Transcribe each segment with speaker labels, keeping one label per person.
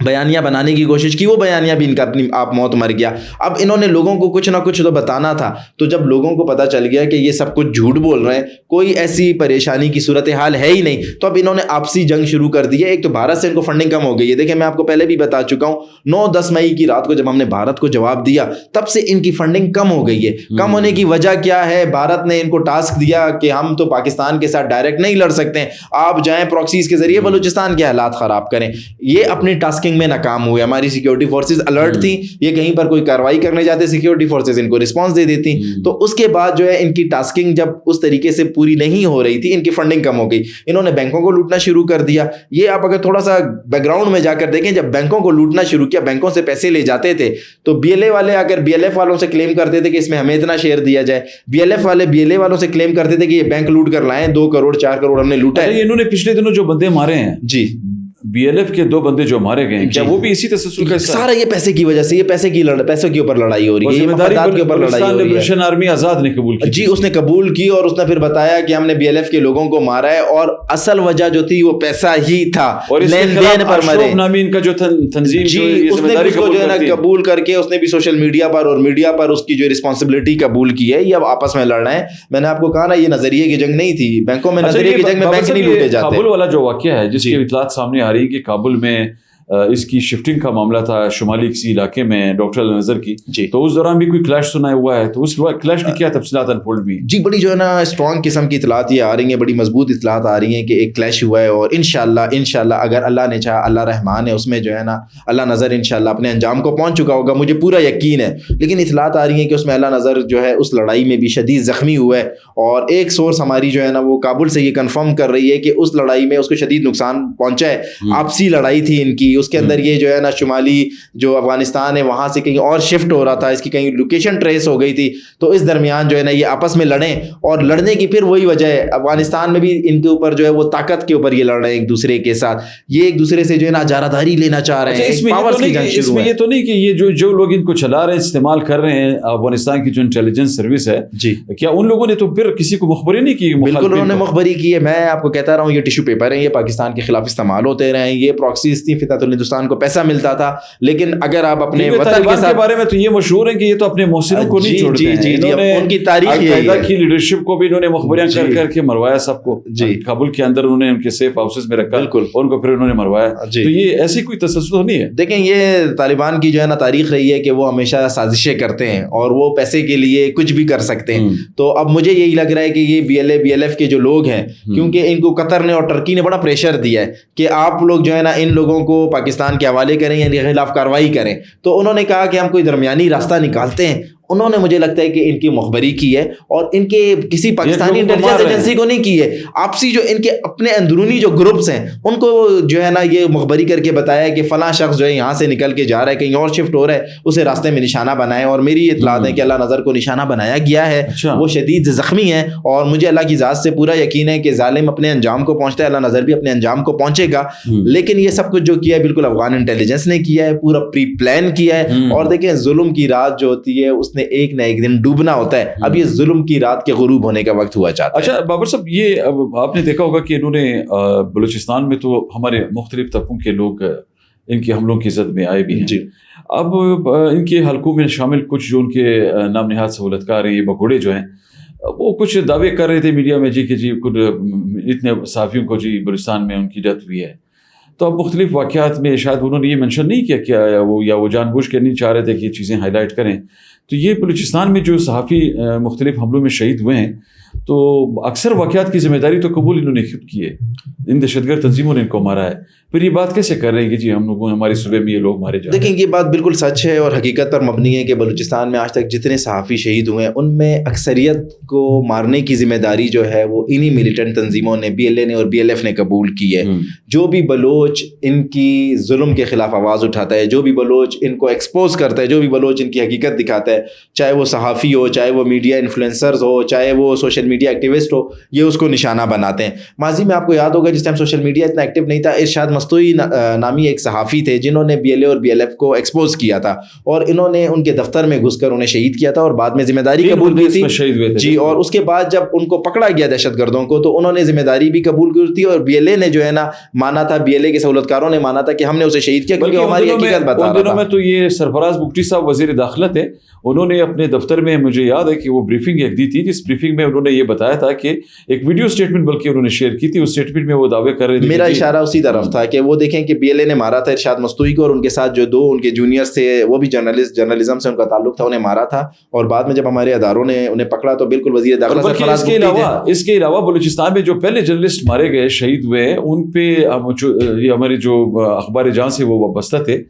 Speaker 1: بیانیہ بنانے کی کوشش کی, وہ بیانیہ بھی ان کا اپنی آپ موت مر گیا. اب انہوں نے لوگوں کو کچھ نہ کچھ تو بتانا تھا, تو جب لوگوں کو پتہ چل گیا کہ یہ سب کچھ جھوٹ بول رہے ہیں, کوئی ایسی پریشانی کی صورتحال ہے ہی نہیں, تو اب انہوں نے آپسی جنگ شروع کر دی ہے. ایک تو بھارت سے ان کو فنڈنگ کم ہو گئی ہے. دیکھیں میں آپ کو پہلے بھی بتا چکا ہوں, 9-10 مئی کی رات کو جب ہم نے بھارت کو جواب دیا تب سے ان کی فنڈنگ کم ہو گئی ہے. کم ہونے کی وجہ کیا ہے؟ بھارت نے ان کو ٹاسک دیا کہ ہم تو پاکستان کے ساتھ ڈائریکٹ نہیں لڑ سکتے, آپ جائیں پراکسیز کے ذریعے بلوچستان کے حالات خراب کریں. یہ اپنی ٹاسکنگ میں ناکام ہوئے. ہماری سیکیورٹی فورسز الرٹ تھیں, یہ کہیں پر کوئی کارروائی کرنے جاتے سیکیورٹی فورسز ان کو رسپانس دے دیتی. تو اس کے بعد جو ہے ان کی ٹاسکنگ جب اس طریقے سے پوری نہیں ہو رہی تھی, ان کی فنڈنگ کم ہو گئی, انہوں نے بینکوں کو لوٹنا شروع کر دیا. یہ آپ اگر تھوڑا سا بیک گراؤنڈ میں جا کر دیکھیں, جب بینکوں کو لوٹنا شروع کیا, بینکوں سے پیسے لے جاتے تھے, تو بی ایل اے والے اگر بی ایل ایف والوں سے کلیم کرتے تھے کہ اس میں ہمیں اتنا شیئر دیا جائے, بی ایل ایف والے بی ایل اے والوں سے کلیم کرتے تھے کہ یہ بینک لوٹ کر لائیں, 2 کروڑ 4 کروڑ ہم نے لوٹا ہے.
Speaker 2: انہوں نے پچھلے دنوں جو بندے مارے ہیں,
Speaker 1: جی
Speaker 2: بی ایل ایف کے 2 بندے جو مارے گئے ہیں, کیا وہ بھی اسی تسلسل کا حصہ ہے؟
Speaker 1: سارا یہ پیسے کی وجہ سے, یہ پیسوں کے اوپر لڑائی ہو رہی ہے, یہ مفادات کے اوپر لڑائی ہو رہی ہے.
Speaker 2: آرمی آزاد نے قبول کی,
Speaker 1: جی اس نے قبول کی, اور اس نے پھر بتایا کہ ہم نے بی ایل ایف کے لوگوں کو مارا ہے, اور اصل وجہ جو تھی وہ پیسہ ہی تھا, لین دین پر مرے.
Speaker 2: نامی ان کا جو تنظیم,
Speaker 1: جی اس نے اس کو جو ہے نا قبول کر کے اس نے بھی سوشل میڈیا پر اور میڈیا پر اس کی جو رسپانسبلٹی قبول کی ہے. یہ اب آپس میں لڑ رہے ہیں. میں نے آپ کو کہا نا, یہ نظریے کی جنگ نہیں تھی, بینکوں میں نظریے کی جنگ میں بینک نہیں لوٹے جاتے.
Speaker 2: کابل والا جو واقعہ ہے جس کی اطلاعات سامنے آ رہی ہے کہ کابل میں اس کی شفٹنگ کا معاملہ تھا شمالی کسی علاقے میں ڈاکٹر النظر کی, تو اس دوران بھی کوئی کلیش سنا ہوا ہے, تو اس کلیش کی کیا تفصیلات انفولڈ بھی؟
Speaker 1: جی بڑی جو ہے نا اسٹرانگ قسم کی اطلاعات یہ آ رہی ہیں, بڑی مضبوط اطلاعات آ رہی ہیں کہ ایک کلیش ہوا ہے, اور انشاءاللہ اگر اللہ نے چاہا, اللہ رحمان ہے, اس میں جو ہے نا اللہ نظر انشاءاللہ اپنے انجام کو پہنچ چکا ہوگا, مجھے پورا یقین ہے. لیکن اطلاعات آ رہی ہیں کہ اس میں اللہ نظر جو ہے اس لڑائی میں بھی شدید زخمی ہوا ہے, اور ایک سورس ہماری جو ہے نا وہ کابل سے یہ کنفرم کر رہی ہے کہ اس لڑائی میں اس کو شدید نقصان پہنچا ہے. آپسی لڑائی تھی ان کی, اس کے اندر یہ جو ہے نا شمالی جو افغانستان ہے وہاں سے کہیں اور شفٹ ہو رہا تھا, اس کی کہیں لوکیشن ٹریس ہو گئی تھی, تو اس درمیان جو ہے نا یہ آپس میں لڑیں, اور لڑنے کی پھر وہی وجہ ہے, افغانستان میں بھی ان کے اوپر جو ہے وہ طاقت کے اوپر یہ لڑ رہے ہیں ایک دوسرے کے ساتھ, یہ ایک دوسرے سے جو ہے نا اجارہ لینا چاہ رہے ہیں.
Speaker 2: اس میں یہ تو نہیں کہ یہ جو لوگ ان کو چلا رہے ہیں, استعمال کر رہے ہیں, افغانستان کی جو انٹیلیجنس سروس ہے, جی کیا ان لوگوں نے تو پھر کسی کو مخبری نہیں کی؟
Speaker 1: بالکل انہوں نے مخبری کی ہے. میں آپ کو کہتا رہا ہوں, یہ ٹیشو پیپر ہیں, یہ پاکستان کے خلاف استعمال ہوتے رہے ہیں, یہ پراکسیز تھی, فتح الہندوستان کو پیسہ ملتا تھا. لیکن اگر آپ اپنے وطن کے ساتھ
Speaker 2: بارے میں تو یہ مشہور ہے کہ یہ تو اپنے محسنوں کو نہیں چھوڑتے ہیں. انہوں نے
Speaker 1: ان کی تاریخ
Speaker 2: کی لیڈرشپ کو بھی انہوں نے مخبریاں کر کے مروایا سب کو. کابل کے اندر انہوں نے ان کے سیف ہاؤسز میں رکھا, ان کو پھر انہوں نے مروایا. تو یہ ایسی کوئی تسلسل تو نہیں ہے.
Speaker 1: دیکھیں یہ طالبان کی جو ہے نا تاریخ رہی ہے کہ وہ ہمیشہ سازشیں کرتے ہیں, اور وہ پیسے کے لیے کچھ بھی کر سکتے ہیں. تو اب مجھے یہی لگ رہا ہے کہ یہ بی ایل ایف کے جو لوگ ہیں, کیونکہ ان کو قطر نے اور ٹرکی نے بڑا پریشر دیا ہے کہ آپ لوگ جو ہے نا ان لوگوں کو پاکستان کے حوالے کریں یا ان کے خلاف کاروائی کریں, تو انہوں نے کہا کہ ہم کوئی درمیانی راستہ نکالتے ہیں. انہوں نے مجھے لگتا ہے کہ ان کی مخبری کی ہے, اور ان کے کسی پاکستانی انٹیلیجنس ایجنسی کو نہیں کی ہے. آپسی جو ان کے اپنے اندرونی جو گروپس ہیں ان کو جو ہے نا یہ مخبری کر کے بتایا کہ فلاں شخص جو ہے یہاں سے نکل کے جا رہا ہے, کہیں اور شفٹ ہو رہا ہے, اسے راستے میں نشانہ بنائے. اور میری اطلاعات ہے کہ اللہ نظر کو نشانہ بنایا گیا ہے, وہ شدید زخمی ہے, اور مجھے اللہ کی ذات سے پورا یقین ہے کہ ظالم اپنے انجام کو پہنچتا ہے, اللہ نظر بھی اپنے انجام کو پہنچے گا. لیکن یہ سب کچھ جو کیا ہے بالکل افغان انٹیلیجنس نے کیا ہے, پورا پری پلان کیا ہے. اور دیکھیں ظلم کی رات جو ہوتی ہے اس نے ایک نہ ایک دن ڈوبنا ہوتا ہے. اب یہ ظلم کی رات کے غروب ہونے کا وقت ہوا چاہتا ہے.
Speaker 2: اچھا بابر صاحب, یہ آپ نے دیکھا ہوگا کہ انہوں نے بلوچستان میں تو ہمارے مختلف طبقوں کے لوگ ان کے حملوں کی زد میں آئے بھی ہیں. جی اب ان کے حلقوں میں شامل کچھ جو ان کے نام نہاد سہولتکار ہیں, یہ بگوڑے جو ہیں, وہ کچھ دعوے کر رہے تھے میڈیا میں جی کہ جی اتنے صحافیوں کو جی بلوچستان میں ان کی ڈیتھ ہوئی ہے. تو اب مختلف واقعات میں شاید انہوں نے یہ منشن نہیں کیا کہ وہ جان بوجھ کے نہیں چاہ رہے تھے کہ یہ چیزیں ہائی لائٹ کریں. تو یہ بلوچستان میں جو صحافی مختلف حملوں میں شہید ہوئے ہیں, تو اکثر واقعات کی ذمہ داری تو قبول انہوں نے خود کی ہے, ان دہشت گرد تنظیموں نے ان کو مارا ہے. پھر یہ بات کیسے کر رہے ہیں کہ جی ہم لوگوں ہمارے صوبے میں یہ لوگ مارے جا رہے ہیں؟
Speaker 1: دیکھیں یہ بات بالکل سچ ہے اور حقیقت پر مبنی ہے کہ بلوچستان میں آج تک جتنے صحافی شہید ہوئے ہیں ان میں اکثریت کو مارنے کی ذمہ داری جو ہے وہ انہی ملیٹنٹ تنظیموں نے, بی ایل اے نے اور بی ایل ایف نے قبول کی ہے. جو بھی بلوچ ان کی ظلم کے خلاف آواز اٹھاتا ہے, جو بھی بلوچ ان کو ایکسپوز کرتا ہے, جو بھی بلوچ ان کی حقیقت دکھاتا ہے, چاہے وہ صحافی ہو, چاہے وہ میڈیا انفلوئنسرز ہو, چاہے وہ سوشل میڈیا ایکٹیوسٹ ہو, یہ اس کو نشانہ بناتے ہیں. ماضی میں آپ کو یاد ہوگا جس ٹائم سوشل میڈیا اتنا ایکٹیو نہیں تھا, ارشاد مستوی نامی ایک صحافی تھے جنہوں نے BLA اور BLF کو ایکسپوز کیا تھا, اور انہوں نے ان کے دفتر میں گھس کر انہیں شہید کیا تھا اور بعد میں ذمہ داری قبول کی تھی جی. اور اس کے بعد جب ان کو پکڑا گیا دہشت گردوں کو تو انہوں نے ذمہ داری بھی قبول کی تھی, اور BLA نے جو ہے نا مانا تھا, BLA کے سہولتکاروں نے مانا تھا کہ ہم نے اسے شہید کیا کیونکہ ہماری حقیقت بتا رہا تھا.
Speaker 2: دنوں میں تو یہ سرفراز بگٹی صاحب وزیر داخلہ تھے, انہوں نے اپنے دفتر میں, مجھے یاد ہے کہ وہ بریفنگ ایک دی تھی, جس بریفنگ میں انہوں نے یہ بتایا تھا کہ ایک ویڈیو اسٹیٹمنٹ بلکہ انہوں نے شیئر کی تھی, اس اسٹیٹمنٹ میں وہ دعوے کر رہے تھے.
Speaker 1: میرا اشارہ اسی طرف تھا کہ وہ دیکھیں کہ BLA نے مارا تھا ارشاد مستوی کو, اور ان کے ساتھ جو 2 ان کے جونیئرز تھے وہ بھی جرنلزم سے ان کا تعلق تھا, انہیں مارا تھا, اور بعد میں جب ہمارے اداروں نے انہیں پکڑا تو بالکل وزیر داخلہ سرفراز بگٹی تھے.
Speaker 2: اس کے علاوہ بلوچستان میں جو پہلے جرنلسٹ مارے گئے, شہید ہوئے, ان پہ ہمارے جو اخبار جہاں سے وہ وابستہ تھے,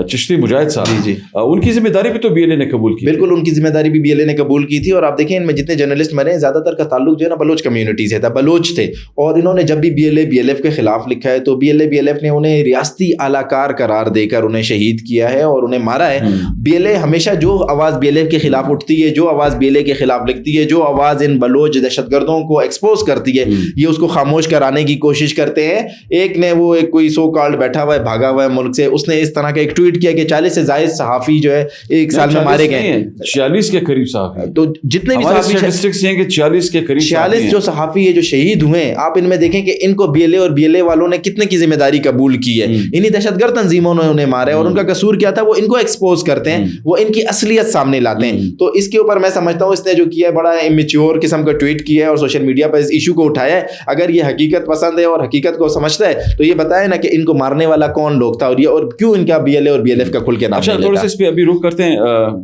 Speaker 2: چشتی مجاہد صاحب,
Speaker 1: جی
Speaker 2: ان کی ذمہ داری بھی تو BLA نے قبول کی.
Speaker 1: بالکل ان کی ذمہ داری بھی BLA نے قبول کی تھی. اور آپ دیکھیں ان میں جتنے جرنلسٹ مرے ہیں زیادہ تر کا تعلق جو ہے نا بلوچ کمیونٹی سے تھا, بلوچ تھے, اور انہوں نے جب بھی BLA BLF کے خلاف لکھا ہے تو BLA BLF نے انہیں ریاستی اعلی کار قرار دے کر انہیں شہید کیا ہے اور انہیں مارا ہے. BLA ہمیشہ جو آواز BLF کے خلاف اٹھتی ہے, جو آواز BLA کے خلاف لکھتی ہے, جو آواز ان بلوچ دہشت گردوں کو ایکسپوز کرتی ہے, یہ اس کو خاموش کرانے کی کوشش کرتے ہیں. ایک نے وہ ایک کوئی سو کالڈ بیٹھا ہوا ہے, بھاگا ہوا ہے ملک سے, اس نے اس طرح کا ایک ٹویٹ کیا کہ 40 سے زائد صحافی جو ہے ایک سال میں مارے گئے ہیں,
Speaker 2: 46 کے قریب صحافی.
Speaker 1: تو جتنے بھی
Speaker 2: صحافی ہیں کہ 40 کے قریب
Speaker 1: 46 جو صحافی ہے جو شہید ہوئے ہیں, آپ ان میں دیکھیں کہ ان کو BLA اور BLA والوں نے کتنے کی ذمہ داری قبول کی ہے. انہی دہشت گرد تنظیموں نے انہیں مارا ہے, اور ان کا قصور کیا تھا وہ ان کو ایکسپوز کرتے ہیں, وہ ان کی اصلیت سامنے لاتے ہیں. تو اس کے اوپر میں سمجھتا ہوں اس نے جو کیا ہے بڑا امیچور قسم کا ٹویٹ کیا ہے اور سوشل میڈیا پر اس ایشو کو اٹھایا ہے. اگر یہ حقیقت پسند ہے اور حقیقت کو سمجھتا ہے تو یہ بتائے نا کہ ان کو مارنے والا کون لوگ تھا, اور یہ اور کیوں ان کا BLA اور BLF کا کھل کے نام.
Speaker 2: اچھا تھوڑا سا اس پہ ابھی رک کرتے ہیں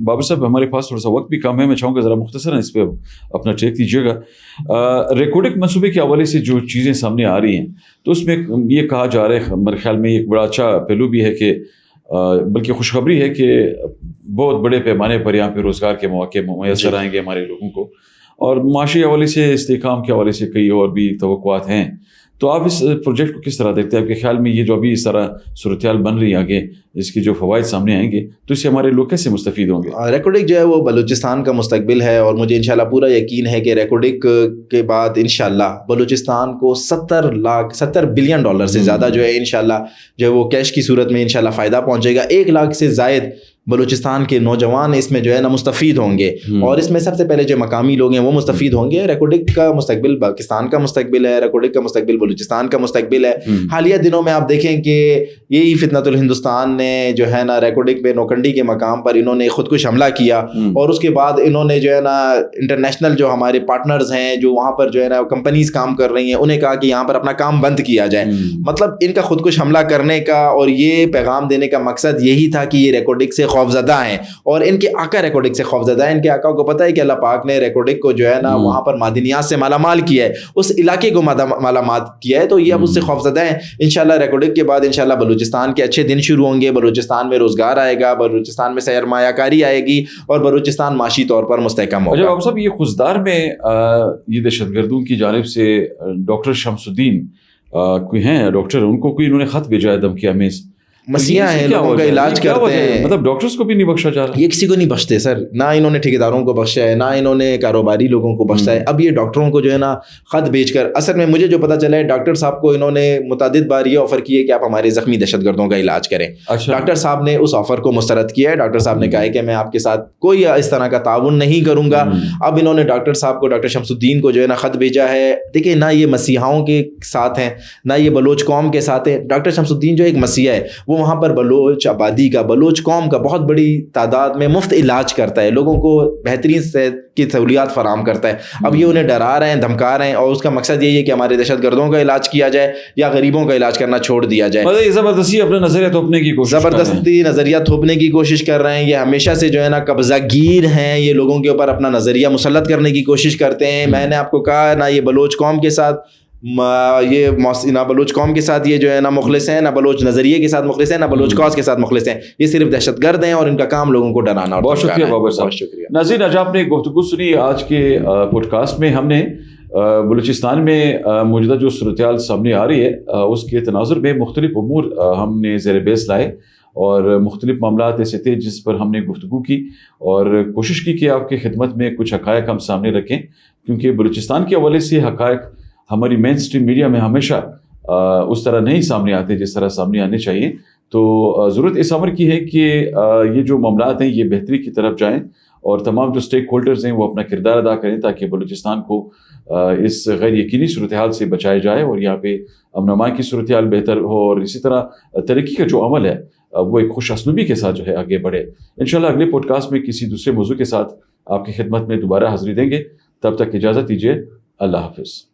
Speaker 2: بابر صاحب, ہمارے پاس تھوڑا سا وقت بھی کم ہے, میں چاہوں گا ذرا مختصراً اس پہ اپنا ٹیک دیجیے گا. ریکارڈنگ منصوبے کے حوالے سے جو چیزیں سامنے آ رہی ہیں تو اس میں یہ کہا جا رہا ہے, میرے خیال میں ایک بڑا اچھا پہلو بھی ہے کہ بلکہ خوشخبری ہے کہ بہت بڑے پیمانے پر یہاں پہ روزگار کے مواقع میسر آئیں گے ہمارے لوگوں کو, اور معاشی حوالے سے استحکام کے حوالے سے کئی اور بھی توقعات ہیں. تو آپ اس پروجیکٹ کو کس طرح دیکھتے ہیں؟ آپ کے خیال میں یہ جو ابھی اس طرح صورتحال بن رہی ہے آگے, اس کی جو فوائد سامنے آئیں گے تو اس سے ہمارے لوگ کیسے مستفید ہوں گے؟
Speaker 1: ریکارڈنگ جو ہے وہ بلوچستان کا مستقبل ہے, اور مجھے انشاءاللہ پورا یقین ہے کہ ریکارڈنگ کے بعد انشاءاللہ بلوچستان کو $70 بلین سے زیادہ جو ہے انشاءاللہ جو ہے وہ کیش کی صورت میں انشاءاللہ فائدہ پہنچے گا. 1 لاکھ سے زائد بلوچستان کے نوجوان اس میں جو ہے نا مستفید ہوں گے, اور اس میں سب سے پہلے جو مقامی لوگ ہیں وہ مستفید ہوں گے. ریکارڈنگ کا مستقبل پاکستان کا مستقبل ہے, ریکارڈنگ کا مستقبل بلوچستان کا مستقبل ہے. حالیہ دنوں میں آپ دیکھیں کہ یہی فتنۃ الہندوستان نے جو ہے نا ریکارڈنگ پہ نوکنڈی کے مقام پر انہوں نے خودکش حملہ کیا, اور اس کے بعد انہوں نے جو ہے نا انٹرنیشنل جو ہمارے پارٹنرز ہیں جو وہاں پر جو ہے نا کمپنیز کام کر رہی ہیں انہیں کہا کہ یہاں پر اپنا کام بند کیا جائے. مطلب ان کا خودکش حملہ کرنے کا اور یہ پیغام دینے کا مقصد یہی تھا کہ یہ ریکارڈنگ سے خوفزدہ ہیں, اور ان کے آقا ریکارڈنگ سے خوفزدہ ہیں. ان کے آقا کو پتہ ہے کہ اللہ پاک نے ریکارڈنگ کو جو ہے نا وہاں پر معدنیات سے مالا مال کیا ہے, اس علاقے کو مالا مال کیا ہے, تو یہ اب اس سے خوفزدہ ہیں. انشاءاللہ ریکارڈنگ کے بعد انشاءاللہ بلوچستان کے اچھے دن شروع ہوں گے, بلوچستان میں روزگار آئے گا, بلوچستان میں سرمایہ کاری آئے گی, اور بلوچستان معاشی طور پر مستحکم ہوگا.
Speaker 2: جب صاحب یہ خزدار میں یہ دہشت گردوں کی جانب سے ڈاکٹر شمس الدین کوئی ہیں ڈاکٹر, ان کو کوئی انہوں نے خط بھیجا ہے دھمکی آمیز,
Speaker 1: مسیحا ہیں, لوگوں کا علاج کرتے ہیں,
Speaker 2: مطلب ڈاکٹرز کو بھی نہیں بخشا جا رہا.
Speaker 1: یہ کسی کو نہیں بخشتے سر, نہ انہوں نے ٹھیکیداروں کو بخشا ہے, نہ انہوں نے کاروباری لوگوں کو بخشا ہے. اب یہ ڈاکٹروں کو جو ہے نا خط بھیج کر, اصل میں مجھے جو پتا چلا ہے ڈاکٹر صاحب کو انہوں نے متعدد بار یہ آفر کی ہے کہ آپ ہمارے زخمی دہشت گردوں کا علاج کریں. ڈاکٹر صاحب نے اس آفر کو مسترد کیا ہے. ڈاکٹر صاحب نے کہا ہے کہ میں آپ کے ساتھ کوئی اس طرح کا تعاون نہیں کروں گا. اب انہوں نے ڈاکٹر صاحب کو, ڈاکٹر شمس الدین کو جو ہے نا خط بھیجا ہے. دیکھیں نہ یہ مسیحاؤں کے ساتھ ہیں نہ یہ بلوچ قوم کے ساتھ ہیں. ڈاکٹر شمس الدین جو ایک مسیحا ہے, وہ وہاں پر بلوچ آبادی کا, بلوچ قوم کا بہت بڑی تعداد میں مفت علاج کرتا ہے, لوگوں کو بہترین صحت کی سہولیات فراہم کرتا ہے. اب یہ انہیں ڈرا رہے ہیں, دھمکا رہے ہیں, اور اس کا مقصد یہی ہے کہ ہمارے دہشت گردوں کا علاج کیا جائے یا غریبوں کا علاج کرنا چھوڑ دیا جائے.
Speaker 2: زبردستی اپنا نظریہ تھوپنے کی کوشش,
Speaker 1: زبردستی نظریہ تھوپنے کی کوشش کر رہے ہیں. یہ ہمیشہ سے جو ہے نا قبضہ گیر ہیں, یہ لوگوں کے اوپر اپنا نظریہ مسلط کرنے کی کوشش کرتے ہیں. میں نے آپ کو کہا نہ یہ بلوچ قوم کے ساتھ نہ بلوچ قوم کے ساتھ یہ جو ہے نا مخلص ہیں, نہ بلوچ نظریے کے ساتھ مخلص ہیں, نہ بلوچ کاز کے ساتھ مخلص ہیں. یہ صرف دہشت گرد ہیں اور ان کا کام لوگوں کو ڈرانا.
Speaker 2: بہت شکریہ بابر صاحب. ناظرین, آج آپ نے گفتگو سنی. آج کے پوڈ کاسٹ میں ہم نے بلوچستان میں موجودہ جو صورتحال سامنے آ رہی ہے اس کے تناظر میں مختلف امور ہم نے زیر بیس لائے. اور مختلف معاملات ایسے تھے جس پر ہم نے گفتگو کی اور کوشش کی کہ آپ کی خدمت میں کچھ حقائق ہم سامنے رکھیں، کیونکہ بلوچستان کے حوالے سے حقائق ہماری مین اسٹریم میڈیا میں ہمیشہ اس طرح نہیں سامنے آتے جس طرح سامنے آنے چاہیے. تو ضرورت اس امر کی ہے کہ یہ جو معاملات ہیں یہ بہتری کی طرف جائیں اور تمام جو سٹیک ہولڈرز ہیں وہ اپنا کردار ادا کریں تاکہ بلوچستان کو اس غیر یقینی صورتحال سے بچایا جائے اور یہاں پہ امن و امان کی صورتحال بہتر ہو اور اسی طرح ترقی کا جو عمل ہے وہ ایک خوش اسلوبی کے ساتھ جو ہے آگے بڑھے. انشاءاللہ اگلے پوڈ کاسٹ میں کسی دوسرے موضوع کے ساتھ آپ کی خدمت میں دوبارہ حاضری دیں گے. تب تک اجازت دیجیے. اللہ حافظ.